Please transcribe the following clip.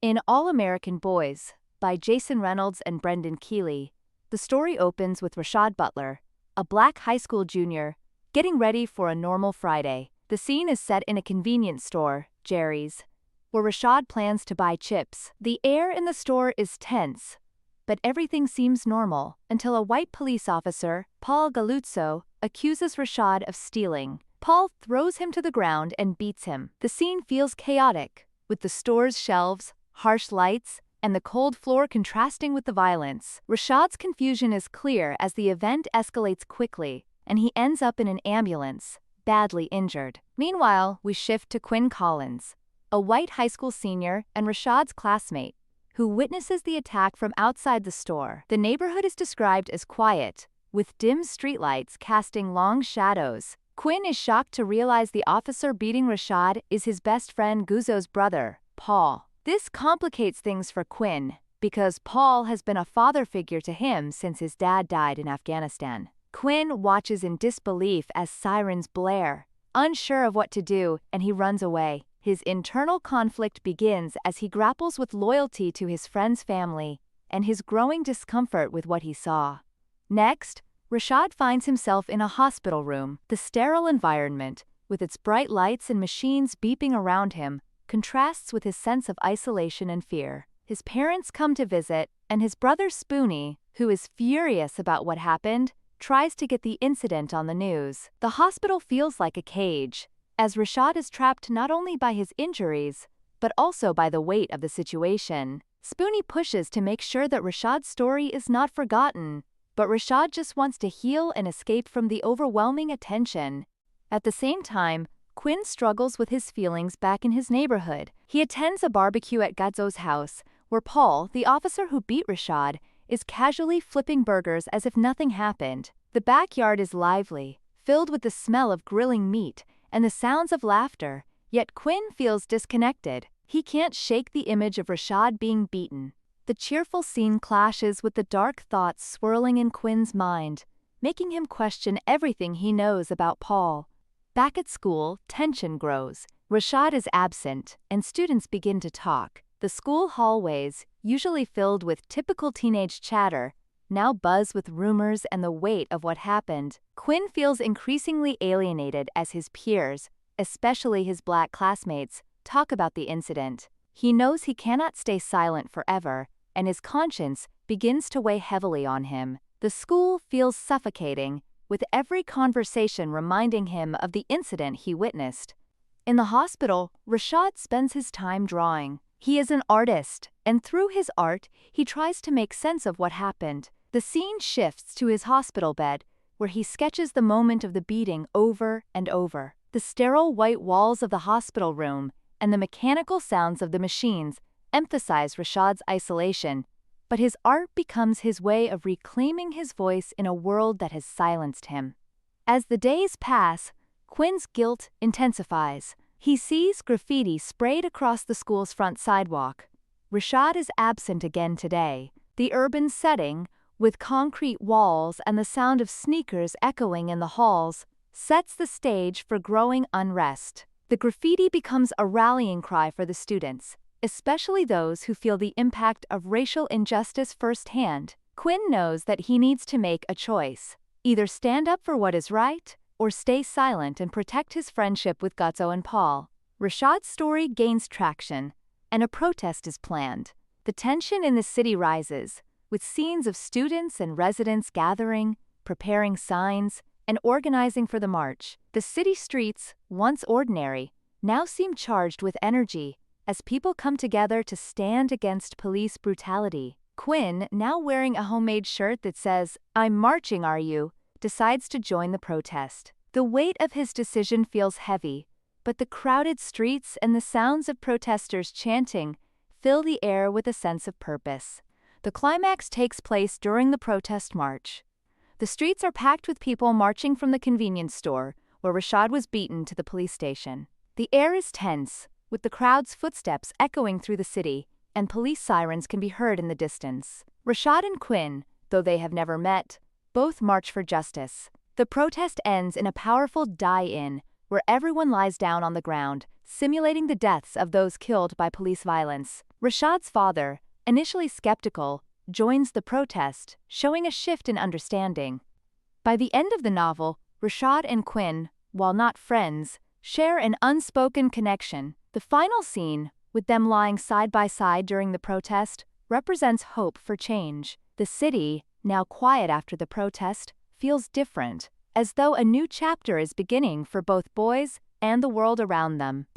In All-American Boys, by Jason Reynolds and Brendan Kiely, the story opens with Rashad Butler, a black high school junior, getting ready for a normal Friday. The scene is set in a convenience store, Jerry's, where Rashad plans to buy chips. The air in the store is tense, but everything seems normal until a white police officer, Paul Galluzzo, accuses Rashad of stealing. Paul throws him to the ground and beats him. The scene feels chaotic, with the store's shelves, harsh lights, and the cold floor contrasting with the violence. Rashad's confusion is clear as the event escalates quickly, and he ends up in an ambulance, badly injured. Meanwhile, we shift to Quinn, a white high school senior and Rashad's classmate, who witnesses the attack from outside the store. The neighborhood is described as quiet, with dim streetlights casting long shadows. Quinn is shocked to realize the officer beating Rashad is his best friend Guzzo's brother, Paul. This complicates things for Quinn, because Paul has been a father figure to him since his dad died in Afghanistan. Quinn watches in disbelief as sirens blare, unsure of what to do, and he runs away. His internal conflict begins as he grapples with loyalty to his friend's family and his growing discomfort with what he saw. Next, Rashad finds himself in a hospital room. The sterile environment, with its bright lights and machines beeping around him, contrasts with his sense of isolation and fear. His parents come to visit, and his brother Spoonie, who is furious about what happened, tries to get the incident on the news. The hospital feels like a cage, as Rashad is trapped not only by his injuries, but also by the weight of the situation. Spoonie pushes to make sure that Rashad's story is not forgotten, but Rashad just wants to heal and escape from the overwhelming attention. At the same time, Quinn struggles with his feelings back in his neighborhood. He attends a barbecue at Guzzo's house, where Paul, the officer who beat Rashad, is casually flipping burgers as if nothing happened. The backyard is lively, filled with the smell of grilling meat and the sounds of laughter, yet Quinn feels disconnected. He can't shake the image of Rashad being beaten. The cheerful scene clashes with the dark thoughts swirling in Quinn's mind, making him question everything he knows about Paul. Back at school, tension grows. Rashad is absent, and students begin to talk. The school hallways, usually filled with typical teenage chatter, now buzz with rumors and the weight of what happened. Quinn feels increasingly alienated as his peers, especially his black classmates, talk about the incident. He knows he cannot stay silent forever, and his conscience begins to weigh heavily on him. The school feels suffocating, with every conversation reminding him of the incident he witnessed. In the hospital, Rashad spends his time drawing. He is an artist, and through his art, he tries to make sense of what happened. The scene shifts to his hospital bed, where he sketches the moment of the beating over and over. The sterile white walls of the hospital room and the mechanical sounds of the machines emphasize Rashad's isolation, but his art becomes his way of reclaiming his voice in a world that has silenced him. As the days pass, Quinn's guilt intensifies. He sees graffiti sprayed across the school's front sidewalk. Rashad is absent again today. The urban setting, with concrete walls and the sound of sneakers echoing in the halls, sets the stage for growing unrest. The graffiti becomes a rallying cry for the students, especially those who feel the impact of racial injustice firsthand. Quinn knows that he needs to make a choice: either stand up for what is right, or stay silent and protect his friendship with Guzzo and Paul. Rashad's story gains traction, and a protest is planned. The tension in the city rises, with scenes of students and residents gathering, preparing signs, and organizing for the march. The city streets, once ordinary, now seem charged with energy, as people come together to stand against police brutality. Quinn, now wearing a homemade shirt that says, "I'm marching, are you?" decides to join the protest. The weight of his decision feels heavy, but the crowded streets and the sounds of protesters chanting fill the air with a sense of purpose. The climax takes place during the protest march. The streets are packed with people marching from the convenience store, where Rashad was beaten, to the police station. The air is tense, with the crowd's footsteps echoing through the city, and police sirens can be heard in the distance. Rashad and Quinn, though they have never met, both march for justice. The protest ends in a powerful die-in, where everyone lies down on the ground, simulating the deaths of those killed by police violence. Rashad's father, initially skeptical, joins the protest, showing a shift in understanding. By the end of the novel, Rashad and Quinn, while not friends, share an unspoken connection. The final scene, with them lying side by side during the protest, represents hope for change. The city, now quiet after the protest, feels different, as though a new chapter is beginning for both boys and the world around them.